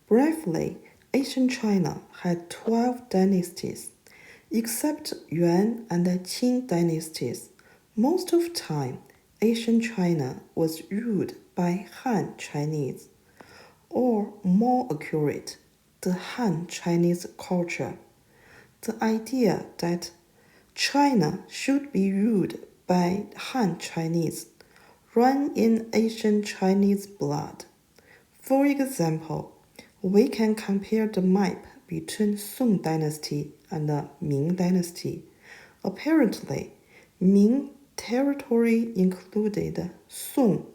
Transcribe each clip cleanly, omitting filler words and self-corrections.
Briefly, ancient China had 12 dynasties. Except Yuan and the Qing dynasties, most of time, ancient China was ruled by Han Chinese, or more accurate, the Han Chinese culture. The idea that China should be ruled by Han Chinese ran in ancient Chinese blood. For example, we can compare the map between Song Dynasty and the Ming Dynasty. Apparently, Ming territory included Song,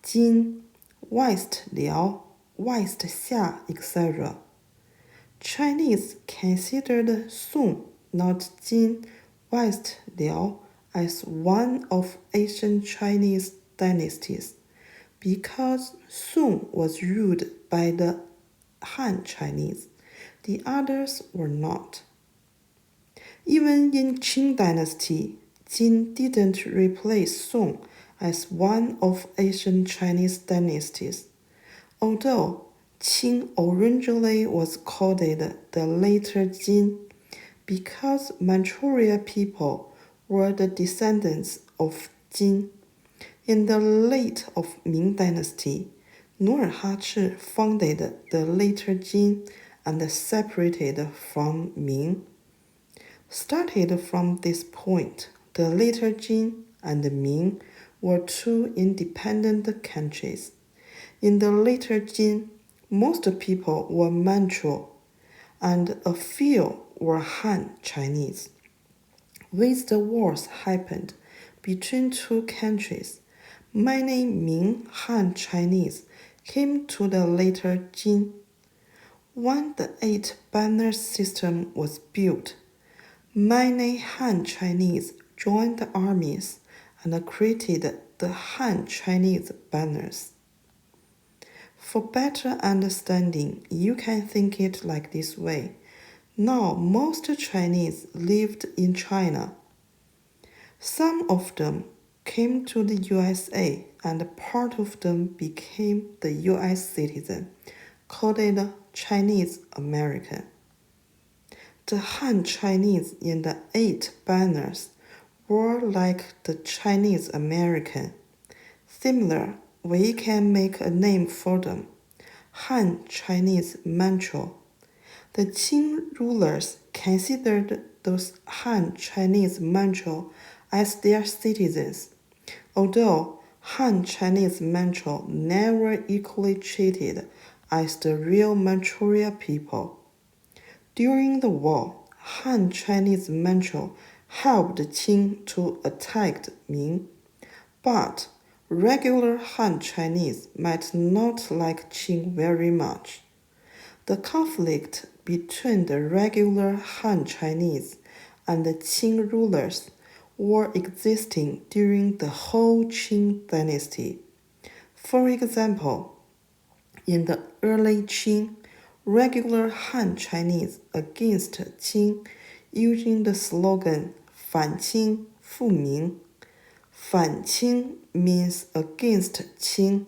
Jin, West Liao, West Xia, etc. Chinese considered Song, not Jin, West Liao as one of ancient Chinese dynasties because Song was ruled by the Han Chinese. The others were not. Even in Qing Dynasty, Jin didn't replace Song as one of ancient Chinese dynasties, although Qing originally was called the later Jin because Manchuria people were the descendants of Jin. In the late of Ming Dynasty, Nurhaci founded the later Jin and separated from Ming. Started from this point, the later Qing and Ming were two independent countries. In the later Qing, most people were Manchu, and a few were Han Chinese. With the wars happened between two countries, many Ming Han Chinese came to the later Qing. When the eight-banner system was built, many Han Chinese joined the armies and created the Han Chinese banners. For better understanding, you can think it like this way. Now, most Chinese lived in China. Some of them came to the USA and part of them became the US citizen, called Chinese American. The Han Chinese in the eight banners were like the Chinese American. Similar, we can make a name for them, Han Chinese Manchu. The Qing rulers considered those Han Chinese Manchu as their citizens, although Han Chinese Manchu never equally treated as the real Manchuria people. During the war, Han Chinese Manchu helped Qing to attack Ming, but regular Han Chinese might not like Qing very much. The conflict between the regular Han Chinese and the Qing rulers were existing during the whole Qing dynasty. For example, in the early Qing, regular Han Chinese against Qing using the slogan 反清复明. 反清 means against Qing.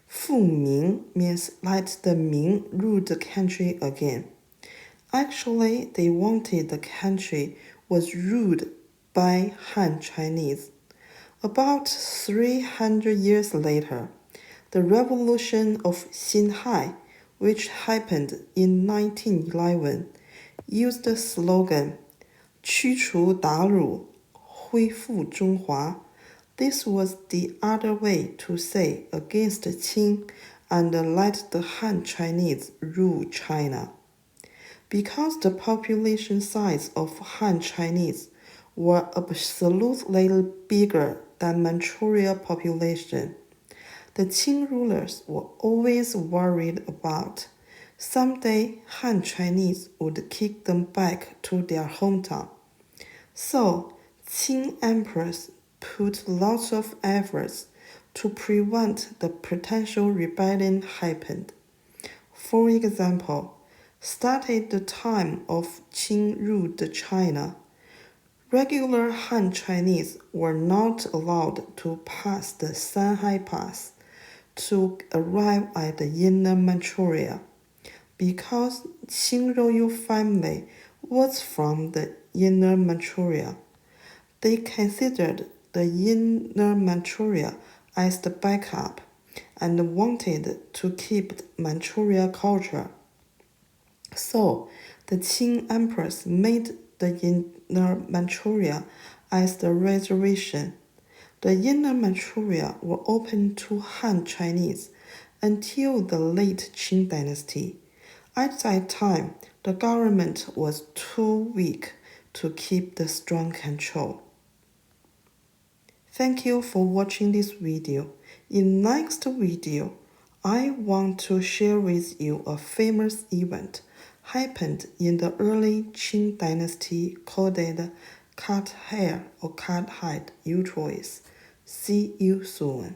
复明 means let the Ming rule the country again. Actually, they wanted the country was ruled by Han Chinese. About 300 years later, the revolution of Xinhai, which happened in 1911, used the slogan 驱除鞑虏,恢复中华. This was the other way to say against Qing and let the Han Chinese rule China. Because the population size of Han Chinese were absolutely bigger than Manchuria population, the Qing rulers were always worried about someday Han Chinese would kick them back to their hometown. So, Qing emperors put lots of efforts to prevent the potential rebellion happened. For example, started the time of Qing ruled China, regular Han Chinese were not allowed to pass the Sanhai Pass to arrive at the inner Manchuria. because Qing royal family was from the Inner Manchuria. They considered the Inner Manchuria as the backup and wanted to keep Manchuria culture. So, the Qing emperors made the Inner Manchuria as the reservation. The Inner Manchuria were open to Han Chinese until the late Qing Dynasty. At that time, the government was too weak to keep the strong control. Thank you for watching this video. In next video, I want to share with you a famous event happened in the early Qing dynasty called cut hair or cut head your choice. See you soon.